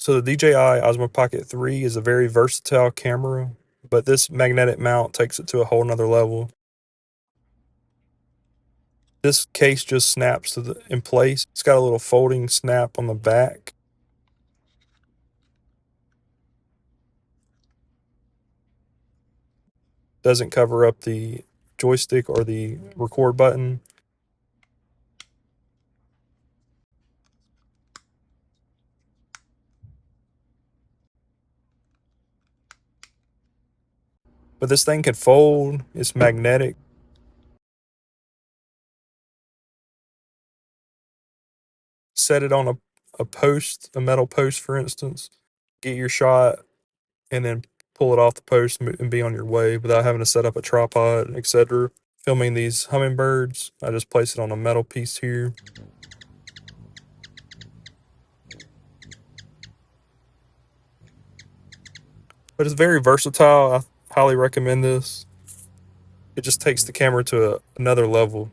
So the DJI Osmo Pocket 3 is a very versatile camera, but this magnetic mount takes it to a whole nother level. This case just snaps in place. It's got a little folding snap on the back. Doesn't cover up the joystick or the record button. But this thing can fold. It's magnetic. Set it on a post, a metal post, for instance. Get your shot, and then pull it off the post and be on your way without having to set up a tripod, etc. Filming these hummingbirds, I just place it on a metal piece here. But it's very versatile. I highly recommend this. It just takes the camera to another level.